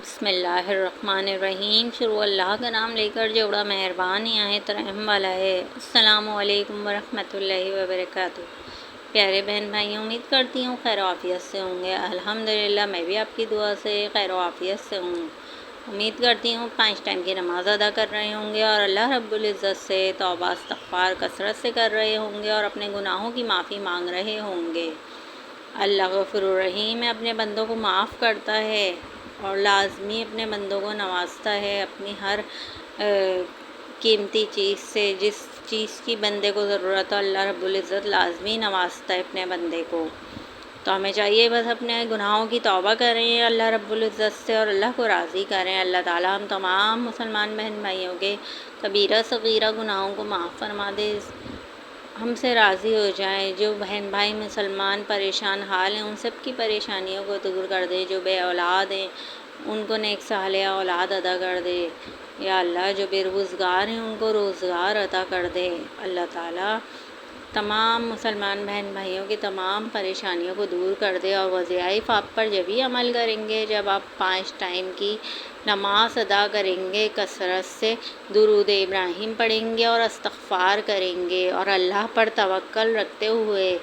بسم اللہ الرحمن الرحیم۔ شروع اللہ کا نام لے کر جو بڑا مہربان نہایت رحم والا ہے۔ السلام علیکم ورحمۃ اللہ وبرکاتہ۔ پیارے بہن بھائی، امید کرتی ہوں خیر و عافیت سے ہوں گے۔ الحمدللہ میں بھی آپ کی دعا سے خیر و عافیت سے ہوں۔ امید کرتی ہوں 5 ٹائم کی نماز ادا کر رہے ہوں گے اور اللہ رب العزت سے توبہ استغفار کثرت سے کر رہے ہوں گے اور اپنے گناہوں کی معافی مانگ رہے ہوں گے۔ اللہ غفور الرحیم ہے، اپنے بندوں کو معاف کرتا ہے اور لازمی اپنے بندوں کو نوازتا ہے اپنی ہر قیمتی چیز سے۔ جس چیز کی بندے کو ضرورت ہے اللہ رب العزت لازمی نوازتا ہے اپنے بندے کو۔ تو ہمیں چاہیے بس اپنے گناہوں کی توبہ کریں اللہ رب العزت سے اور اللہ کو راضی کریں۔ اللہ تعالیٰ ہم تمام مسلمان بہن بھائیوں کے کبیرہ صغیرہ گناہوں کو معاف فرما دے، ہم سے راضی ہو جائیں۔ جو بہن بھائی مسلمان پریشان حال ہیں ان سب کی پریشانیوں کو دور کر دے۔ جو بے اولاد ہیں ان کو نیک صالحہ اولاد عطا کر دے۔ یا اللہ جو بے روزگار ہیں ان کو روزگار عطا کر دے۔ اللہ تعالیٰ تمام مسلمان بہن بھائیوں کی تمام پریشانیوں کو دور کر دے۔ اور وظائف آپ پر جب ہی عمل کریں گے جب آپ 5 ٹائم کی نماز ادا کریں گے، کثرت سے درود ابراہیم پڑھیں گے اور استغفار کریں گے اور اللہ پر توکل رکھتے ہوئے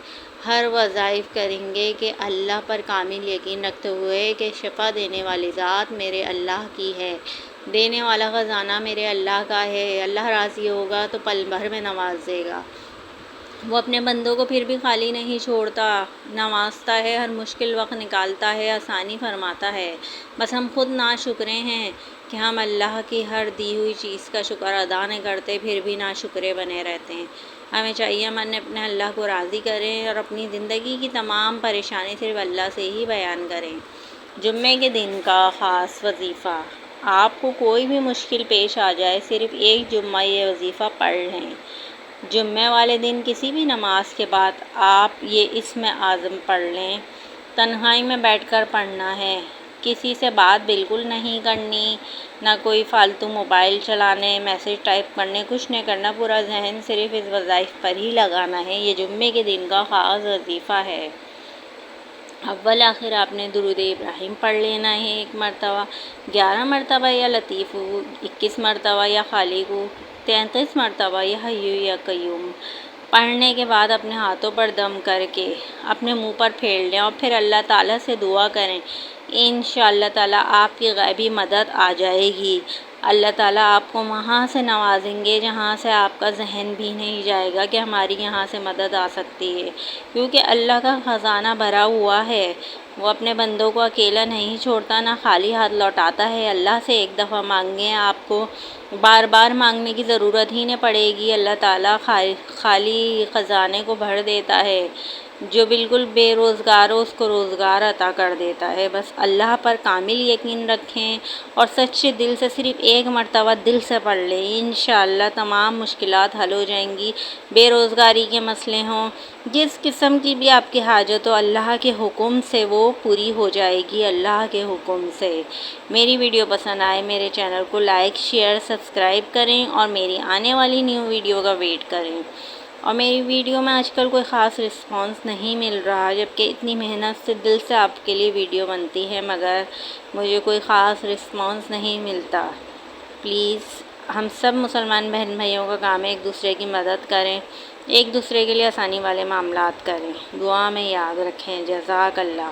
ہر وظائف کریں گے کہ اللہ پر کامل یقین رکھتے ہوئے کہ شفا دینے والی ذات میرے اللہ کی ہے، دینے والا خزانہ میرے اللہ کا ہے۔ اللہ راضی ہوگا تو پل بھر میں نواز دے گا۔ وہ اپنے بندوں کو پھر بھی خالی نہیں چھوڑتا، نوازتا ہے، ہر مشکل وقت نکالتا ہے، آسانی فرماتا ہے۔ بس ہم خود ناشکرے ہیں کہ ہم اللہ کی ہر دی ہوئی چیز کا شکر ادا نہیں کرتے، پھر بھی ناشکرے بنے رہتے ہیں۔ ہمیں چاہیے ہم اپنے اللہ کو راضی کریں اور اپنی زندگی کی تمام پریشانی صرف اللہ سے ہی بیان کریں۔ جمعے کے دن کا خاص وظیفہ۔ آپ کو کوئی بھی مشکل پیش آ جائے، صرف ایک جمعہ یہ وظیفہ پڑھ لیں۔ جمعے والے دن کسی بھی نماز کے بعد آپ یہ اسم اعظم پڑھ لیں۔ تنہائی میں بیٹھ کر پڑھنا ہے، کسی سے بات بالکل نہیں کرنی، نہ کوئی فالتو موبائل چلانے، میسیج ٹائپ کرنے، کچھ نہیں کرنا۔ پورا ذہن صرف اس وظائف پر ہی لگانا ہے۔ یہ جمعے کے دن کا خاص وظیفہ ہے۔ اول آخر آپ نے درود ابراہیم پڑھ لینا ہے 1 مرتبہ، 11 مرتبہ یا لطیف 21 مرتبہ یا خالق 33 مرتبہ یا حی یا قیوم۔ پڑھنے کے بعد اپنے ہاتھوں پر دم کر کے اپنے منہ پر پھیر لیں اور پھر اللہ تعالیٰ سے دعا کریں۔ انشاءاللہ تعالیٰ آپ کی غیبی مدد آ جائے گی۔ اللہ تعالیٰ آپ کو وہاں سے نوازیں گے جہاں سے آپ کا ذہن بھی نہیں جائے گا کہ ہماری یہاں سے مدد آ سکتی ہے، کیونکہ اللہ کا خزانہ بھرا ہوا ہے۔ وہ اپنے بندوں کو اکیلا نہیں چھوڑتا، نہ خالی ہاتھ لوٹاتا ہے۔ اللہ سے ایک دفعہ مانگیں، آپ کو بار بار مانگنے کی ضرورت ہی نہیں پڑے گی۔ اللہ تعالیٰ خالی خزانے کو بھر دیتا ہے، جو بالکل بے روزگار ہو اس کو روزگار عطا کر دیتا ہے۔ بس اللہ پر کامل یقین رکھیں اور سچے دل سے صرف 1 مرتبہ دل سے پڑھ لیں۔ انشاءاللہ تمام مشکلات حل ہو جائیں گی۔ بے روزگاری کے مسئلے ہوں، جس قسم کی بھی آپ کی حاجت ہو، اللہ کے حکم سے وہ پوری ہو جائے گی، اللہ کے حکم سے۔ میری ویڈیو پسند آئے میرے چینل کو لائک شیئر سبسکرائب کریں اور میری آنے والی نیو ویڈیو کا ویٹ کریں۔ اور میری ویڈیو میں آج کل کوئی خاص رسپانس نہیں مل رہا، جبکہ اتنی محنت سے دل سے آپ کے لیے ویڈیو بنتی ہے، مگر مجھے کوئی خاص رسپانس نہیں ملتا۔ پلیز ہم سب مسلمان بہن بھائیوں کا کام ہے ایک دوسرے کی مدد کریں، ایک دوسرے کے لیے آسانی والے معاملات کریں۔ دعا میں یاد رکھیں۔ جزاک اللہ۔